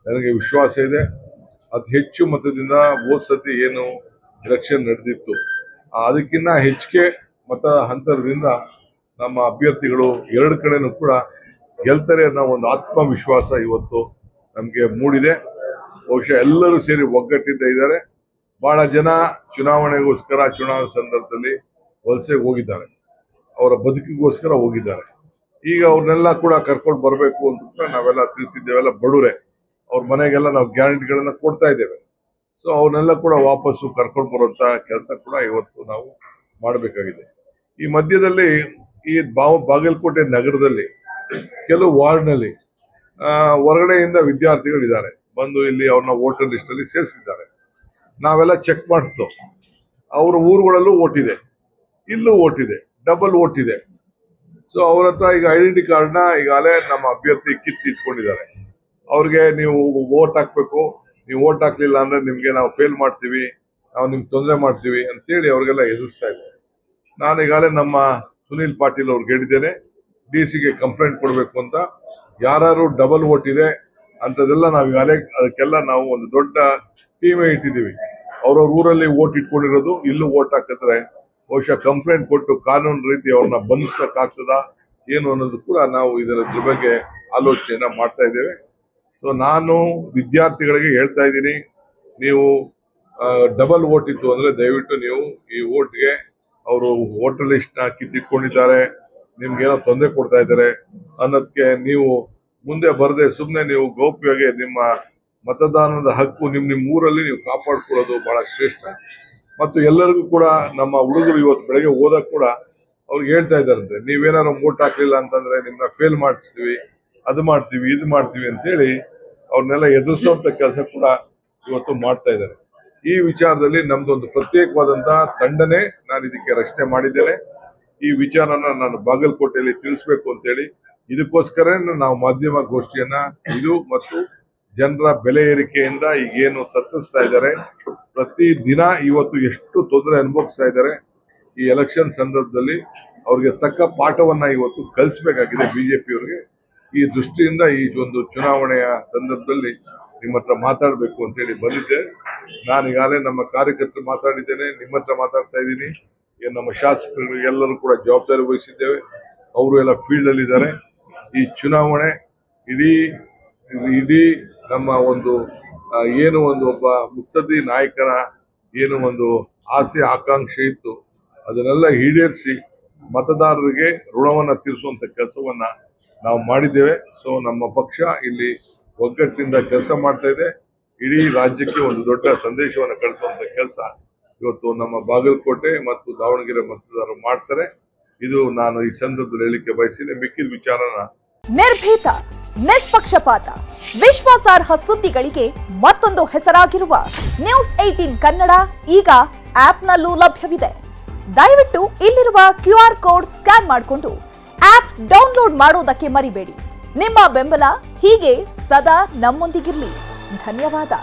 ನನಗೆ ವಿಶ್ವಾಸ ಇದೆ. ಅತಿ ಹೆಚ್ಚು ಮತದಿಂದ ಹೋದ ಸತಿ ಏನು ಎಲೆಕ್ಷನ್ ನಡೆದಿತ್ತು ಅದಕ್ಕಿಂತ ಹೆಚ್ಚಿಗೆ ಮತ ಅಂತರದಿಂದ ನಮ್ಮ ಅಭ್ಯರ್ಥಿಗಳು ಎರಡು ಕಡೆನೂ ಕೂಡ ಗೆಲ್ತಾರೆ ಅನ್ನೋ ಒಂದು ಆತ್ಮವಿಶ್ವಾಸ ಇವತ್ತು ನಮಗೆ ಮೂಡಿದೆ. ಬಹುಶಃ ಎಲ್ಲರೂ ಸೇರಿ ಒಗ್ಗಟ್ಟಿಂದ ಇದ್ದಾರೆ. ಬಹಳ ಜನ ಚುನಾವಣೆಗೋಸ್ಕರ ಚುನಾವಣೆ ಸಂದರ್ಭದಲ್ಲಿ ವಲಸೆಗೆ ಹೋಗಿದ್ದಾರೆ, ಅವರ ಬದುಕಿಗೋಸ್ಕರ ಹೋಗಿದ್ದಾರೆ. ಈಗ ಅವ್ರನ್ನೆಲ್ಲ ಕೂಡ ಕರ್ಕೊಂಡು ಬರಬೇಕು ಅಂತ ನಾವೆಲ್ಲ ತಿಳಿಸಿದ್ದೇವೆಲ್ಲ ಬಡವರೇ, ಅವ್ರ ಮನೆಗೆಲ್ಲ ನಾವು ಗ್ಯಾರಂಟಿಗಳನ್ನ ಕೊಡ್ತಾ ಇದ್ದೇವೆ. ಸೊ ಅವನ್ನೆಲ್ಲ ಕೂಡ ವಾಪಸ್ಸು ಕರ್ಕೊಂಡು ಬರುವಂತ ಕೆಲಸ ಕೂಡ ಇವತ್ತು ನಾವು ಮಾಡಬೇಕಾಗಿದೆ. ಈ ಮಧ್ಯದಲ್ಲಿ ಈ ಬಾಗಲಕೋಟೆ ನಗರದಲ್ಲಿ ಕೆಲವು ವಾರ್ಡ್ನಲ್ಲಿ ಹೊರಗಡೆಯಿಂದ ವಿದ್ಯಾರ್ಥಿಗಳಿದ್ದಾರೆ, ಬಂದು ಇಲ್ಲಿ ಅವ್ರನ್ನ ವೋಟರ್ ಲಿಸ್ಟ್ ಅಲ್ಲಿ ಸೇರಿಸಿದ್ದಾರೆ. ನಾವೆಲ್ಲ ಚೆಕ್ ಮಾಡಿಸ್ತು, ಅವ್ರ ಊರುಗಳಲ್ಲೂ ಓಟಿದೆ, ಇಲ್ಲೂ ಓಟಿದೆ, ಡಬಲ್ ಓಟ್ ಇದೆ. ಸೊ ಅವ್ರ ಹತ್ರ ಈಗ ಐಡೆಂಟಿ ಕಾರ್ಡ್ನ ಈಗಾಗಲೇ ನಮ್ಮ ಅಭ್ಯರ್ಥಿ ಕಿತ್ತಿಟ್ಕೊಂಡಿದ್ದಾರೆ. ಅವ್ರಿಗೆ ನೀವು ವೋಟ್ ಹಾಕ್ಬೇಕು, ನೀವು ವೋಟ್ ಹಾಕ್ಲಿಲ್ಲ ಅಂದ್ರೆ ನಿಮ್ಗೆ ನಾವು ಫೇಲ್ ಮಾಡ್ತೀವಿ, ನಾವು ನಿಮ್ಗೆ ತೊಂದರೆ ಮಾಡ್ತೀವಿ ಅಂತೇಳಿ ಅವ್ರಿಗೆಲ್ಲ ಎದುರಿಸ್ತಾ ಇದ್ದಾರೆ. ನಾನು ಈಗಾಗಲೇ ನಮ್ಮ ಸುನೀಲ್ ಪಾಟೀಲ್ ಅವ್ರಿಗೆ ಹೇಳಿದ್ದೇನೆ, DC ಕಂಪ್ಲೇಂಟ್ ಕೊಡಬೇಕು ಅಂತ. ಯಾರು ಡಬಲ್ ವೋಟ್ ಇದೆ ಅಂತದೆಲ್ಲ ನಾವು ಈಗಾಗಲೇ ಅದಕ್ಕೆಲ್ಲ ನಾವು ಒಂದು ದೊಡ್ಡ ಟೀಮೇ ಇಟ್ಟಿದ್ದೀವಿ. ಅವ್ರವ್ರ ಊರಲ್ಲಿ ವೋಟ್ ಇಟ್ಕೊಂಡಿರೋದು ಇಲ್ಲೂ ವೋಟ್ ಹಾಕಿದ್ರೆ ಬಹುಶಃ ಕಂಪ್ಲೇಂಟ್ ಕೊಟ್ಟು ಕಾನೂನು ರೀತಿ ಅವ್ರನ್ನ ಬಂಧಿಸಕ್ಕಾಗ್ತದ ಏನು ಅನ್ನೋದು ಕೂಡ ನಾವು ಇದರ ಬಗ್ಗೆ ಆಲೋಚನೆಯನ್ನ ಮಾಡ್ತಾ ಇದ್ದೇವೆ. ಸೊ ನಾನು ವಿದ್ಯಾರ್ಥಿಗಳಿಗೆ ಹೇಳ್ತಾ ಇದ್ದೀನಿ, ನೀವು ಡಬಲ್ ವೋಟ್ ಇತ್ತು ಅಂದ್ರೆ ದಯವಿಟ್ಟು ನೀವು ಈ ವೋಟ್ಗೆ ಅವರು ವೋಟರ್ ಲಿಸ್ಟ್ ನ ಕಿತ್ತಿಟ್ಕೊಂಡಿದ್ದಾರೆ, ನಿಮ್ಗೇನೋ ತೊಂದರೆ ಕೊಡ್ತಾ ಇದ್ದಾರೆ ಅನ್ನೋದಕ್ಕೆ ನೀವು ಮುಂದೆ ಬರದೆ ಸುಮ್ಮನೆ ನೀವು ಗೌಪ್ಯವಾಗಿ ನಿಮ್ಮ ಮತದಾನದ ಹಕ್ಕು ನಿಮ್ಮ ಊರಲ್ಲಿ ನೀವು ಕಾಪಾಡ್ಕೊಳ್ಳೋದು ಬಹಳ ಶ್ರೇಷ್ಠ. ಮತ್ತು ಎಲ್ಲರಿಗೂ ಕೂಡ ನಮ್ಮ ಹುಡುಗರು ಇವತ್ತು ಬೆಳಗ್ಗೆ ಓದಕ್ ಕೂಡ ಅವ್ರಿಗೆ ಹೇಳ್ತಾ ಇದ್ದಾರಂತೆ, ನೀವೇನಾದ್ರು ವೋಟ್ ಹಾಕ್ಲಿಲ್ಲ ಅಂತಂದ್ರೆ ನಿಮ್ಮನ್ನ ಫೇಲ್ ಮಾಡಿಸ್ತೀವಿ, ಅದು ಮಾಡ್ತೀವಿ, ಇದು ಮಾಡ್ತೀವಿ ಅಂತೇಳಿ ಅವ್ರನ್ನೆಲ್ಲ ಎದುರಿಸುವಂತ ಕೆಲಸ ಕೂಡ ಇವತ್ತು ಮಾಡ್ತಾ ಇದ್ದಾರೆ. ಈ ವಿಚಾರದಲ್ಲಿ ನಮ್ದೊಂದು ಪ್ರತ್ಯೇಕವಾದಂತಹ ತಂಡನೇ ನಾನು ಇದಕ್ಕೆ ರಚನೆ ಮಾಡಿದ್ದೇನೆ. ಈ ವಿಚಾರನ ನಾನು ಬಾಗಲಕೋಟೆಯಲ್ಲಿ ತಿಳಿಸ್ಬೇಕು ಅಂತೇಳಿ ಇದಕ್ಕೋಸ್ಕರ ನಾವು ಮಾಧ್ಯಮ ಗೋಷ್ಠಿಯನ್ನ ಇದು ಮತ್ತು ಜನರ ಬೆಲೆ ಏರಿಕೆಯಿಂದ ಈಗೇನು ತತ್ತರಿಸ್ತಾ ಇದ್ದಾರೆ, ಪ್ರತಿ ದಿನ ಇವತ್ತು ಎಷ್ಟು ತೊಂದರೆ ಅನುಭವಿಸ್ತಾ ಇದ್ದಾರೆ, ಈ ಎಲೆಕ್ಷನ್ ಸಂದರ್ಭದಲ್ಲಿ ಅವ್ರಿಗೆ ತಕ್ಕ ಪಾಠವನ್ನ ಇವತ್ತು ಕಲಿಸಬೇಕಾಗಿದೆ ಬಿಜೆಪಿಯವರಿಗೆ. ಈ ದೃಷ್ಟಿಯಿಂದ ಈ ಒಂದು ಚುನಾವಣೆಯ ಸಂದರ್ಭದಲ್ಲಿ ನಿಮ್ಮ ಹತ್ರ ಮಾತಾಡಬೇಕು ಅಂತೇಳಿ ಬಂದಿದ್ದೆ. ನಾನು ಈಗಾಗಲೇ ನಮ್ಮ ಕಾರ್ಯಕರ್ತರು ಮಾತಾಡಿದ್ದೇನೆ, ನಿಮ್ಮ ಹತ್ರ ಮಾತಾಡ್ತಾ ಇದ್ದೀನಿ. ನಮ್ಮ ಶಾಸಕರು ಎಲ್ಲರೂ ಕೂಡ ಜವಾಬ್ದಾರಿ ವಹಿಸಿದ್ದೇವೆ, ಅವರು ಎಲ್ಲ ಫೀಲ್ಡ್ ಅಲ್ಲಿ ಇದ್ದಾರೆ. ಈ ಚುನಾವಣೆ ಇಡೀ ನಮ್ಮ ಒಂದು ಏನು ಒಂದು ಒಬ್ಬ ಮುತ್ಸದ್ದಿ ನಾಯಕನ ಏನು ಒಂದು ಆಸೆ ಆಕಾಂಕ್ಷೆ ಇತ್ತು ಅದನ್ನೆಲ್ಲ ಈಡೇರಿಸಿ ಮತದಾರರಿಗೆ ಋಣವನ್ನ ತೀರಿಸುವಂತ ಕೆಲಸವನ್ನ ನಾವು ಮಾಡಿದ್ದೇವೆ. ಸೊ ನಮ್ಮ ಪಕ್ಷ ಇಲ್ಲಿ ಒಗ್ಗಟ್ಟಿನಿಂದ ಕೆಲಸ ಮಾಡ್ತಾ ಇದೆ. ಇಡೀ ರಾಜ್ಯಕ್ಕೆ ಒಂದು ದೊಡ್ಡ ಸಂದೇಶವನ್ನು ಕಳಿಸುವಂತ ಕೆಲಸ ಇವತ್ತು ನಮ್ಮ ಬಾಗಲಕೋಟೆ ಮತ್ತು ದಾವಣಗೆರೆ ಮತದಾರರು ಮಾಡ್ತಾರೆ. ಇದು ನಾನು ಈ ಸಂದರ್ಭದಲ್ಲಿ ಹೇಳಿಕೆ ಬಯಸಿದೆ. ಮಿಕ್ಕಿದ ವಿಚಾರನ ನಿರ್ಭೀತ, ನಿಷ್ಪಕ್ಷಪಾತ, ವಿಶ್ವಾಸಾರ್ಹ ಸುದ್ದಿಗಳಿಗೆ ಮತ್ತೊಂದು ಹೆಸರಾಗಿರುವ News18 ಕನ್ನಡ ಈಗ ಆಪ್ನಲ್ಲೂ ಲಭ್ಯವಿದೆ. ದಯವಿಟ್ಟು ಇಲ್ಲಿರುವ QR ಕೋಡ್ ಸ್ಕ್ಯಾನ್ ಮಾಡಿಕೊಂಡು ಆಪ್ ಡೌನ್ಲೋಡ್ ಮಾಡೋದಕ್ಕೆ ಮರಿಬೇಡಿ. ನಿಮ್ಮ ಬೆಂಬಲ ಹೀಗೆ ಸದಾ ನಮ್ಮೊಂದಿಗಿರಲಿ. ಧನ್ಯವಾದ.